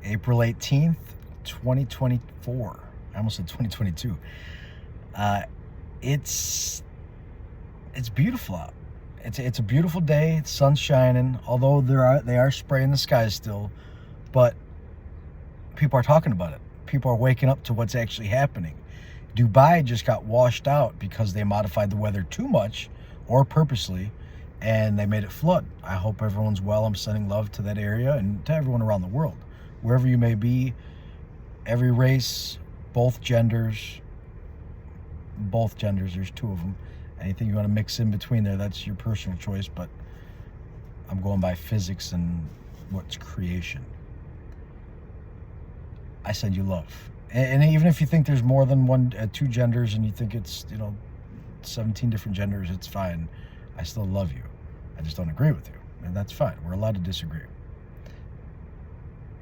April 18th, 2024. I almost said 2022. It's beautiful out. It's a beautiful day. The sun's shining, although they are spraying the skies still, but people are talking about it. People are waking up to what's actually happening. Dubai just got washed out because they modified the weather too much or purposely, and they made it flood. I hope everyone's well. I'm sending love to that area and to everyone around the world, wherever you may be, every race, both genders, there's two of them. Anything you want to mix in between there, that's your personal choice, but I'm going by physics and what's creation. I send you love. And even if you think there's more than two genders and you think it's, 17 different genders, it's fine. I still love you. I just don't agree with you. And that's fine. We're allowed to disagree.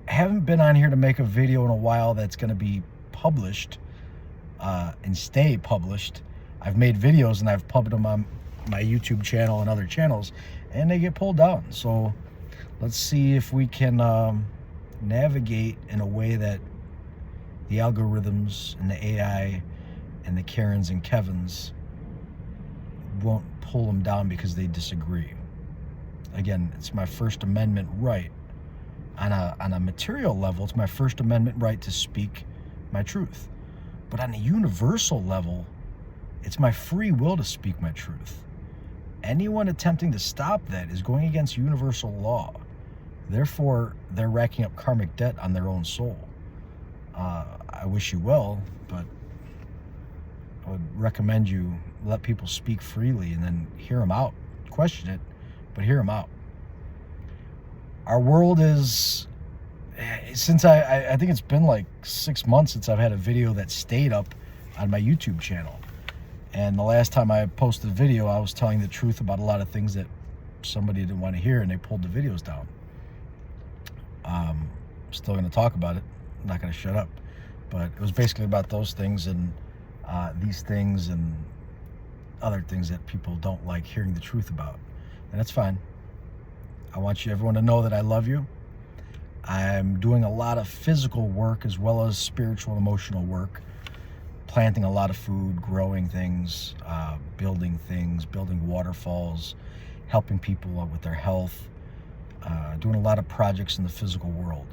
I haven't been on here to make a video in a while that's going to be published and stay published. I've made videos and I've published them on my YouTube channel and other channels, and they get pulled down. So let's see if we can navigate in a way that the algorithms and the AI and the Karens and Kevins won't pull them down because they disagree. Again, it's my First Amendment right. On a material level, it's my First Amendment right to speak my truth. But on a universal level, it's my free will to speak my truth. Anyone attempting to stop that is going against universal law. Therefore, they're racking up karmic debt on their own soul. I wish you well, but I would recommend you let people speak freely and then hear them out. Question it, but hear them out. Our world is, since I think it's been like 6 months since I've had a video that stayed up on my YouTube channel. And the last time I posted a video, I was telling the truth about a lot of things that somebody didn't want to hear, and they pulled the videos down. Still going to talk about it. I'm not going to shut up. But it was basically about those things and these things and other things that people don't like hearing the truth about. And that's fine. I want everyone to know that I love you. I'm doing a lot of physical work as well as spiritual and emotional work. Planting a lot of food, growing things, building waterfalls, helping people with their health, doing a lot of projects in the physical world.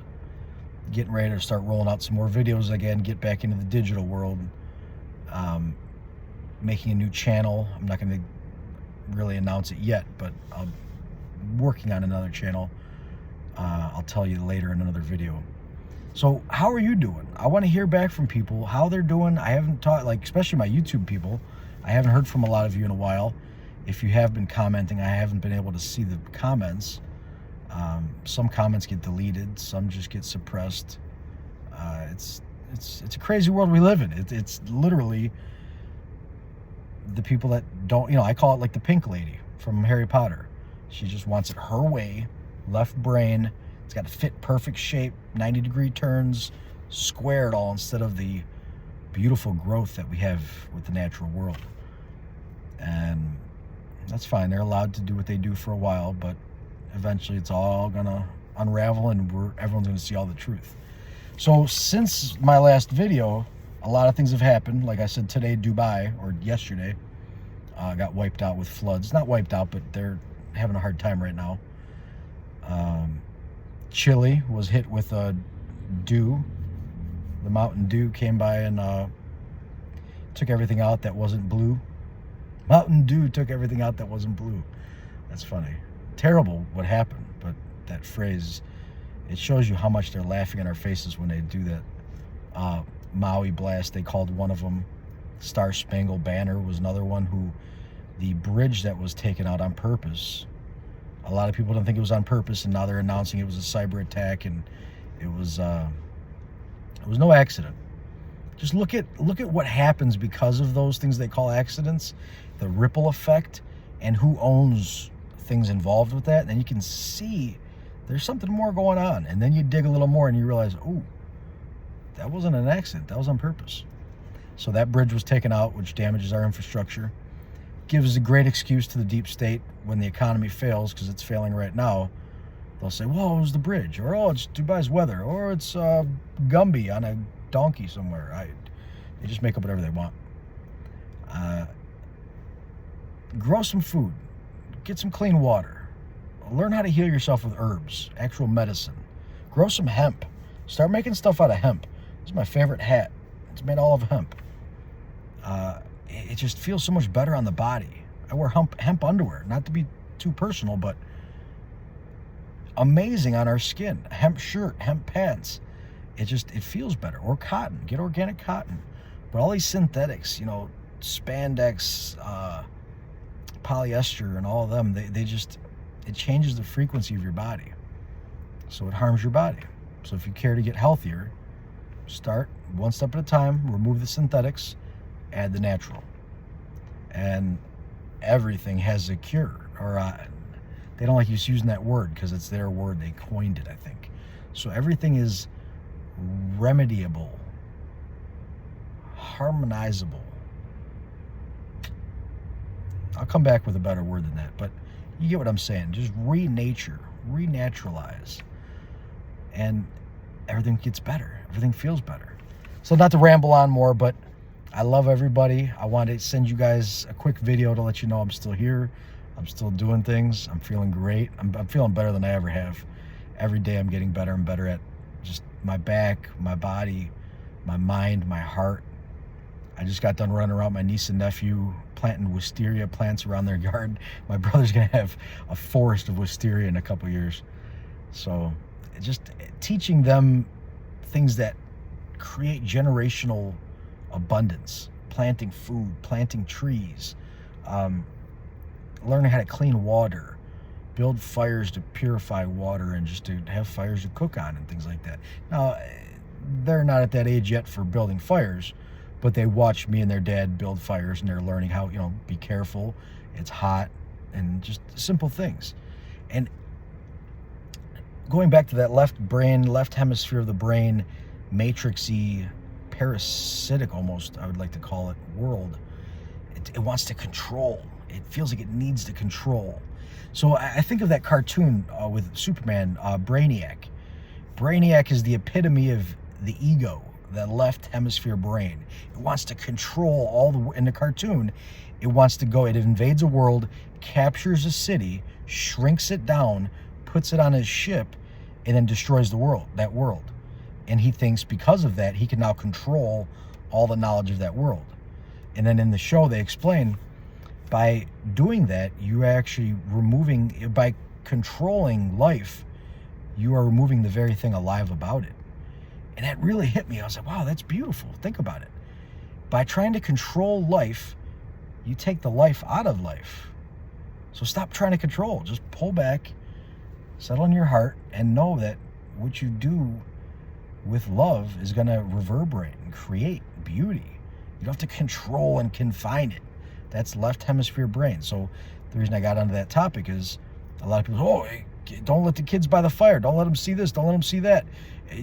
Getting ready to start rolling out some more videos again, get back into the digital world, making a new channel. I'm not going to really announce it yet, but I'm working on another channel. I'll tell you later in another video. So how are you doing? I want to hear back from people, how they're doing. I haven't talked, especially my YouTube people. I haven't heard from a lot of you in a while. If you have been commenting, I haven't been able to see the comments. Some comments get deleted, some just get suppressed. It's a crazy world we live in. It's literally the people that don't, I call it like the pink lady from Harry Potter. She just wants it her way, left brain. It's got to fit perfect shape, 90-degree turns, square it all instead of the beautiful growth that we have with the natural world. And that's fine. They're allowed to do what they do for a while, but eventually it's all gonna unravel and everyone's gonna see all the truth. So since my last video, a lot of things have happened. Like I said, today Dubai, or yesterday, got wiped out with floods. Not wiped out, but they're having a hard time right now. Chile was hit with a dew. The Mountain Dew came by and took everything out that wasn't blue. Mountain Dew took everything out that wasn't blue. That's funny. Terrible what happened, but that phrase, it shows you how much they're laughing in our faces when they do that. Maui blast, they called one of them. Star Spangled Banner was another one. Who the bridge that was taken out on purpose, a lot of people didn't think it was on purpose, and now they're announcing it was a cyber attack, and it was no accident. Just look at what happens because of those things they call accidents, the ripple effect, and who owns things involved with that. And then you can see there's something more going on. And then you dig a little more and you realize, oh, that wasn't an accident. That was on purpose. So that bridge was taken out, which damages our infrastructure. Gives a great excuse to the deep state when the economy fails, because it's failing right now, They'll say, "Well, it was the bridge," or "Oh, it's Dubai's weather," or "It's Gumby on a donkey somewhere." They just make up whatever they want. Uh, Grow some food, get some clean water, learn how to heal yourself with herbs, actual medicine. Grow some hemp. Start making stuff out of hemp. This is my favorite hat. It's made all of hemp. It just feels so much better on the body. I wear hemp underwear, not to be too personal, but amazing on our skin. Hemp shirt, hemp pants. It feels better. Or cotton. Get organic cotton. But all these synthetics, spandex, polyester, and all of them, it changes the frequency of your body. So it harms your body. So if you care to get healthier, start one step at a time, remove the synthetics, add the natural. And everything has a cure. Or they don't like us using that word because it's their word. They coined it, I think. So everything is remediable, harmonizable. I'll come back with a better word than that, but you get what I'm saying. Just renature, renaturalize, and everything gets better. Everything feels better. So not to ramble on more, but I love everybody. I wanted to send you guys a quick video to let you know I'm still here. I'm still doing things. I'm feeling great. I'm feeling better than I ever have. Every day I'm getting better and better at just my back, my body, my mind, my heart. I just got done running around with my niece and nephew planting wisteria plants around their yard. My brother's going to have a forest of wisteria in a couple years. So just teaching them things that create generational abundance, planting food, planting trees, learning how to clean water, build fires to purify water, and just to have fires to cook on and things like that. Now, they're not at that age yet for building fires, but they watch me and their dad build fires, and they're learning how, be careful, it's hot, and just simple things. And going back to that left hemisphere of the brain, matrixy, parasitic almost, I would like to call it, world, it wants to control. It feels like it needs to control. So I think of that cartoon with Superman, Brainiac. Brainiac is the epitome of the ego, that left hemisphere brain. It wants to control in the cartoon, it wants to go, it invades a world, captures a city, shrinks it down, puts it on his ship, and then destroys that world. And he thinks because of that, he can now control all the knowledge of that world. And then in the show, they explain, by doing that, you actually by controlling life, you are removing the very thing alive about it. And that really hit me. I was like, wow, that's beautiful. Think about it. By trying to control life, you take the life out of life. So stop trying to control. Just pull back, settle in your heart, and know that what you do with love is going to reverberate and create beauty. You don't have to control and confine it. That's left hemisphere brain. So the reason I got onto that topic is a lot of people say, hey, don't let the kids by the fire. Don't let them see this. Don't let them see that.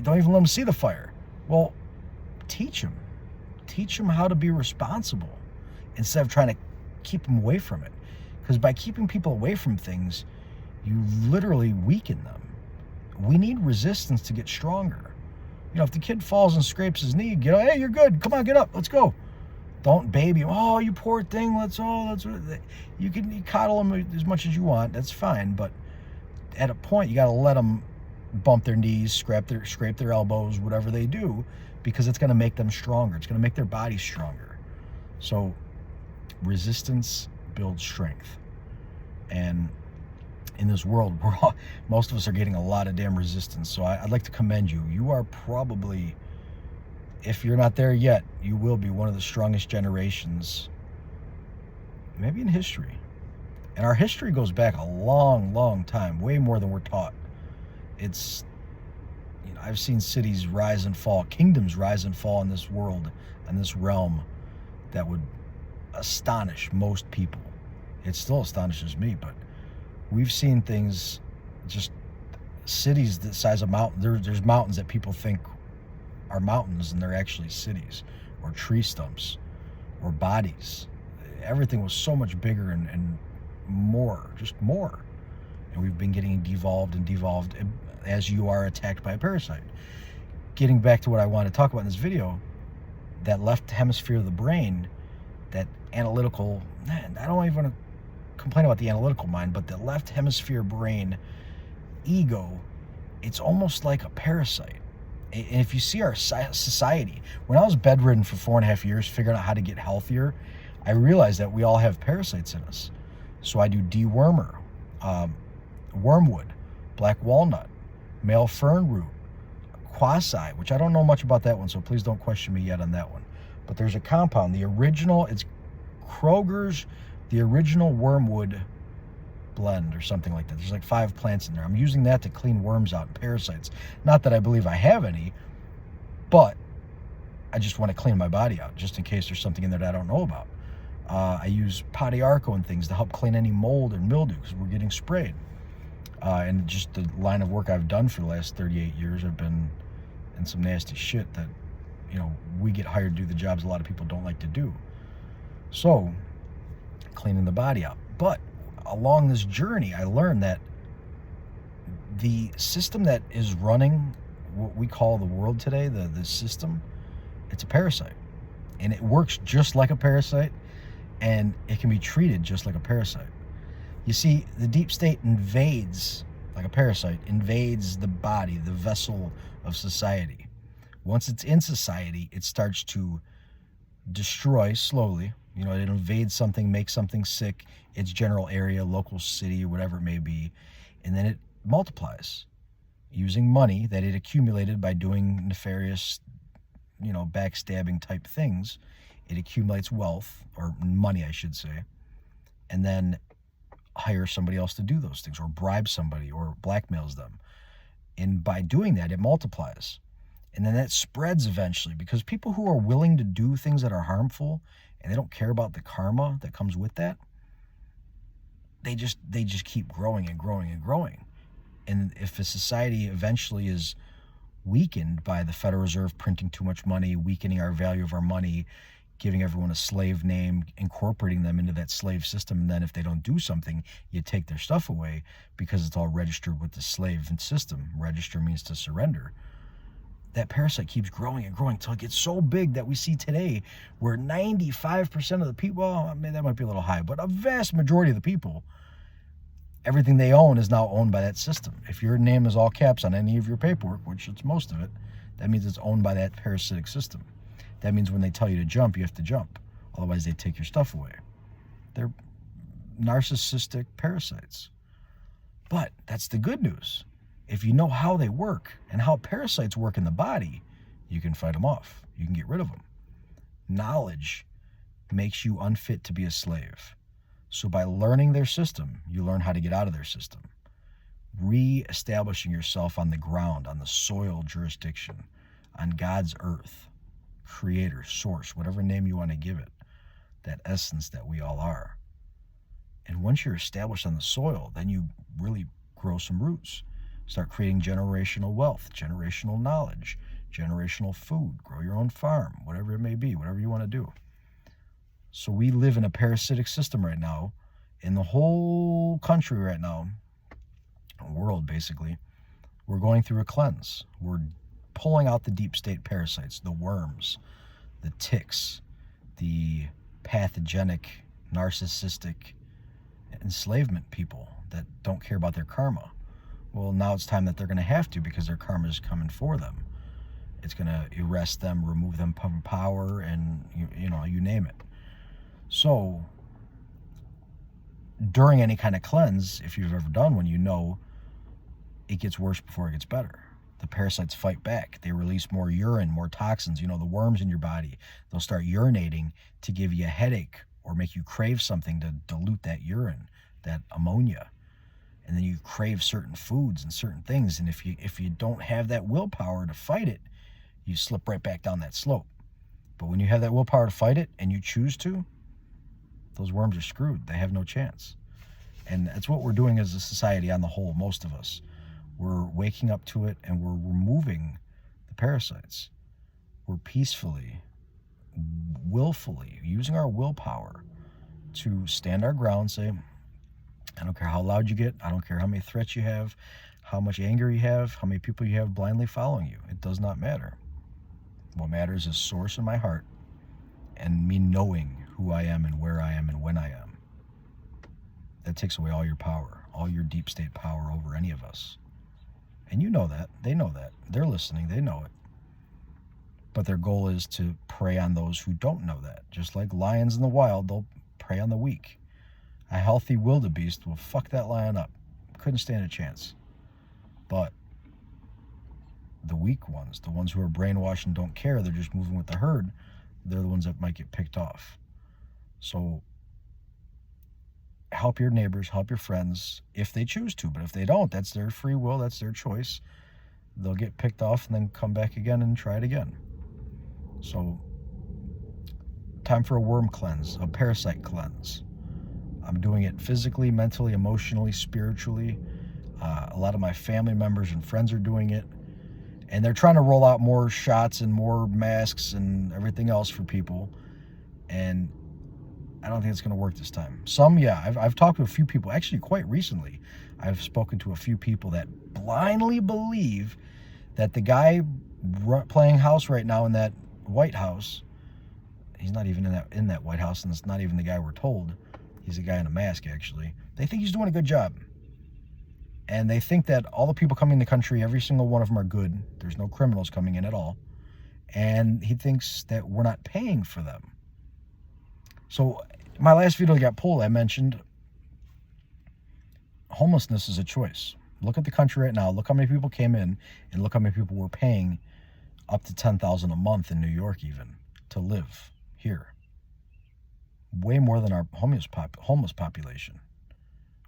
Don't even let them see the fire. Well, teach them. Teach them how to be responsible instead of trying to keep them away from it. Because by keeping people away from things, you literally weaken them. We need resistance to get stronger. If the kid falls and scrapes his knee, hey, you're good. Come on, get up. Let's go. Don't baby him. Oh, you poor thing. You can coddle them as much as you want. That's fine. But at a point, you got to let them bump their knees, scrape their elbows, whatever they do, because it's going to make them stronger. It's going to make their bodies stronger. So resistance builds strength. And in this world, most of us are getting a lot of damn resistance. So I'd like to commend you. You are probably, if you're not there yet, you will be one of the strongest generations, maybe in history. And our history goes back a long, long time, way more than we're taught. It's, I've seen cities rise and fall, kingdoms rise and fall in this world, in this realm, that would astonish most people. It still astonishes me, but we've seen things, just cities the size of mountains. There's mountains that people think are mountains, and they're actually cities, or tree stumps, or bodies. Everything was so much bigger and more, just more. And we've been getting devolved and devolved as you are attacked by a parasite. Getting back to what I want to talk about in this video, that left hemisphere of the brain, that analytical, I don't even want to complain about the analytical mind, but the left hemisphere brain ego, it's almost like a parasite. And if you see our society, when I was bedridden for 4.5 years, figuring out how to get healthier, I realized that we all have parasites in us. So I do dewormer, wormwood, black walnut, male fern root, quassi, which I don't know much about that one, so please don't question me yet on that one. But there's a compound, the original, it's Kroger's, the original wormwood blend or something like that. There's like 5 plants in there. I'm using that to clean worms out and parasites. Not that I believe I have any, but I just want to clean my body out just in case there's something in there that I don't know about. I use Podiarco and things to help clean any mold and mildew because we're getting sprayed. And just the line of work I've done for the last 38 years, I've been in some nasty shit that, you know, we get hired to do the jobs a lot of people don't like to do. So, cleaning the body out. But along this journey, I learned that the system that is running what we call the world today, the system, it's a parasite. And it works just like a parasite, and it can be treated just like a parasite. You see, the deep state invades, like a parasite, invades the body, the vessel of society. Once it's in society, it starts to destroy slowly. You know, it invades something, makes something sick, its general area, local city, whatever it may be, and then it multiplies using money that it accumulated by doing nefarious, you know, backstabbing type things. It accumulates wealth, or money, I should say, and then hire somebody else to do those things, or bribe somebody, or blackmails them. And by doing that, it multiplies. And then that spreads eventually, because people who are willing to do things that are harmful and they don't care about the karma that comes with that, they just keep growing and growing and growing. And if a society eventually is weakened by the Federal Reserve printing too much money, weakening our value of our money, giving everyone a slave name, incorporating them into that slave system, and then if they don't do something, you take their stuff away because it's all registered with the slave system. Register means to surrender. That parasite keeps growing and growing until it gets so big that we see today where 95% of the people, well, I mean, that might be a little high, but a vast majority of the people, everything they own is now owned by that system. If your name is all caps on any of your paperwork, which it's most of it, that means it's owned by that parasitic system. That means when they tell you to jump, you have to jump. Otherwise, they take your stuff away. They're narcissistic parasites. But that's the good news. If you know how they work and how parasites work in the body, you can fight them off. You can get rid of them. Knowledge makes you unfit to be a slave. So by learning their system, you learn how to get out of their system. Re-establishing yourself on the ground, on the soil jurisdiction, on God's earth, creator, source, whatever name you want to give it, that essence that we all are. And once you're established on the soil, then you really grow some roots. Start creating generational wealth, generational knowledge, generational food, grow your own farm, whatever it may be, whatever you want to do. So we live in a parasitic system right now, in the whole country right now, world basically. We're going through a cleanse. We're pulling out the deep state parasites, the worms, the ticks, the pathogenic, narcissistic enslavement people that don't care about their karma. Well, now it's time that they're going to have to, because their karma is coming for them. It's going to arrest them, remove them from power, and you name it. So during any kind of cleanse, if you've ever done one, you know it gets worse before it gets better. The parasites fight back. They release more urine, more toxins. You know, the worms in your body, they'll start urinating to give you a headache or make you crave something to dilute that urine, that ammonia. And then you crave certain foods and certain things. And if you don't have that willpower to fight it, you slip right back down that slope. But when you have that willpower to fight it and you choose to, those worms are screwed. They have no chance. And that's what we're doing as a society on the whole, most of us. We're waking up to it and we're removing the parasites. We're peacefully, willfully, using our willpower to stand our ground, say, I don't care how loud you get. I don't care how many threats you have, how much anger you have, how many people you have blindly following you. It does not matter. What matters is source in my heart and me knowing who I am and where I am and when I am. That takes away all your power, all your deep state power over any of us. And you know that. They know that. They're listening. They know it. But their goal is to prey on those who don't know that. Just like lions in the wild, they'll prey on the weak. A healthy wildebeest will fuck that lion up. Couldn't stand a chance. But the weak ones, the ones who are brainwashed and don't care, they're just moving with the herd, they're the ones that might get picked off. So help your neighbors, help your friends if they choose to. But if they don't, that's their free will, that's their choice. They'll get picked off and then come back again and try it again. So time for a worm cleanse, a parasite cleanse. I'm doing it physically, mentally, emotionally, spiritually. A lot of my family members and friends are doing it. And they're trying to roll out more shots and more masks and everything else for people. And I don't think it's going to work this time. Some, yeah, I've talked to a few people, actually quite recently. I've spoken to a few people that blindly believe that the guy playing house right now in that White House, he's not even in that White House, and it's not even the guy we're told. He's a guy in a mask, actually. They think he's doing a good job. And they think that all the people coming in the country, every single one of them are good. There's no criminals coming in at all. And he thinks that we're not paying for them. So my last video got pulled. I mentioned homelessness is a choice. Look at the country right now. Look how many people came in, and look how many people were paying up to $10,000 a month in New York even to live here. Way more than our homeless population,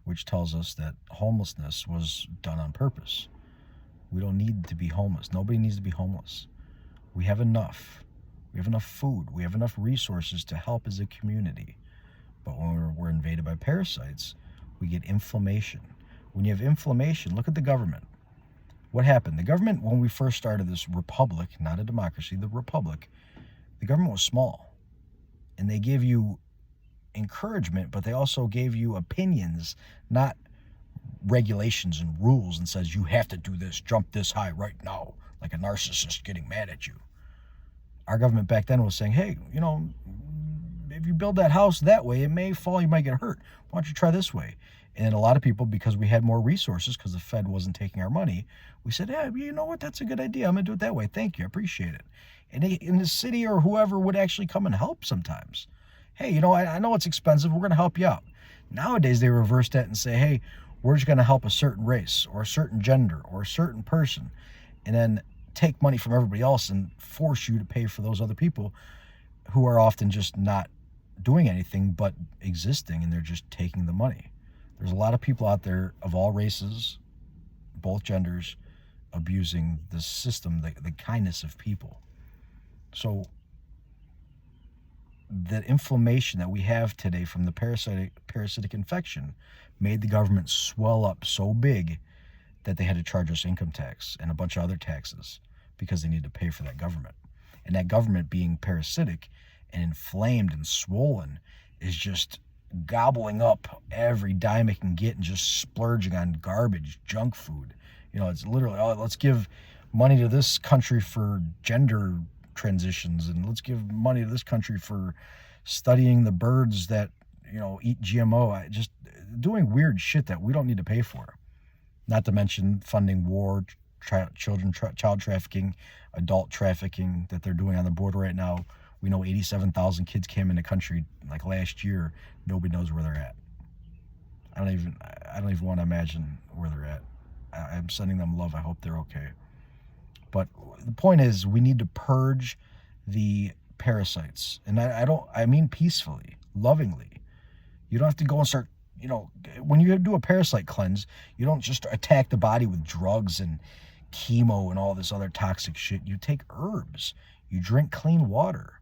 which tells us that homelessness was done on purpose. We don't need to be homeless. Nobody needs to be homeless. We have enough. We have enough food. We have enough resources to help as a community. But when we're invaded by parasites, we get inflammation. When you have inflammation, look at the government. What happened? The government, when we first started this republic, not a democracy, the republic, the government was small. And they gave you encouragement, but they also gave you opinions, not regulations and rules, and says you have to do this, jump this high right now, like a narcissist getting mad at you. Our government back then was saying, hey, you know, if you build that house that way, it may fall, you might get hurt. Why don't you try this way? And a lot of people, because we had more resources, because the Fed wasn't taking our money, we said, yeah, you know what, that's a good idea. I'm going to do it that way. Thank you. I appreciate it. And in the city or whoever would actually come and help sometimes. Hey, you know, I know it's expensive. We're going to help you out. Nowadays, they reverse that and say, hey, we're just going to help a certain race or a certain gender or a certain person, and then take money from everybody else and force you to pay for those other people who are often just not doing anything but existing, and they're just taking the money. There's a lot of people out there of all races, both genders, abusing the system, the kindness of people. So the inflammation that we have today from the parasitic infection made the government swell up so big that they had to charge us income tax and a bunch of other taxes because they needed to pay for that government. And that government, being parasitic and inflamed and swollen, is just gobbling up every dime it can get and just splurging on garbage, junk food. You know, it's literally, oh, let's give money to this country for gender transitions, and let's give money to this country for studying the birds that, you know, eat GMO. Just doing weird shit that we don't need to pay for. Not to mention funding war, child trafficking, adult trafficking that they're doing on the border right now. We know 87,000 kids came in the country like last year. Nobody knows where they're at. I don't even want to imagine where they're at. I'm sending them love. I hope they're okay. But the point is, we need to purge the parasites. And I mean peacefully, lovingly. You don't have to go and start, you know, when you do a parasite cleanse, you don't just attack the body with drugs and chemo and all this other toxic shit. You take herbs. You drink clean water.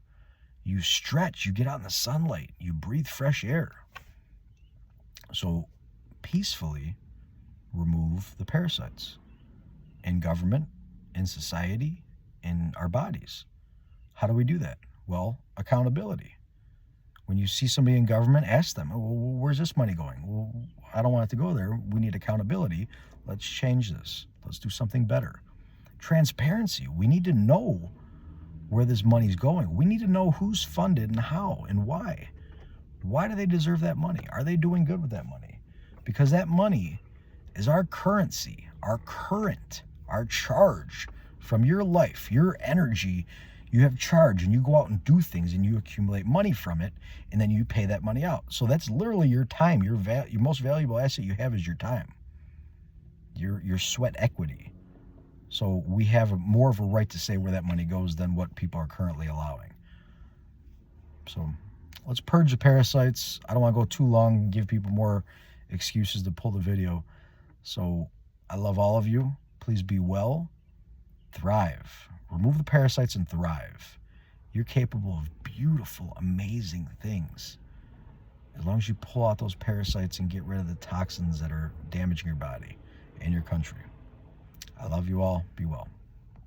You stretch. You get out in the sunlight. You breathe fresh air. So peacefully remove the parasites in government, in society, in our bodies. How do we do that? Well, accountability. When you see somebody in government, ask them, well, where's this money going? Well, I don't want it to go there. We need accountability. Let's change this. Let's do something better. Transparency. We need to know where this money's going. We need to know who's funded and how and why. Why do they deserve that money? Are they doing good with that money? Because that money is our currency, our current, our charge from your life, your energy. You have charge and you go out and do things and you accumulate money from it, and then you pay that money out. So that's literally your time. Your most valuable asset you have is your time, your sweat equity. So we have more of a right to say where that money goes than what people are currently allowing. So let's purge the parasites. I don't want to go too long and give people more excuses to pull the video. So I love all of you. Please be well. Thrive. Remove the parasites and thrive. You're capable of beautiful, amazing things. As long as you pull out those parasites and get rid of the toxins that are damaging your body and your country. I love you all. Be well.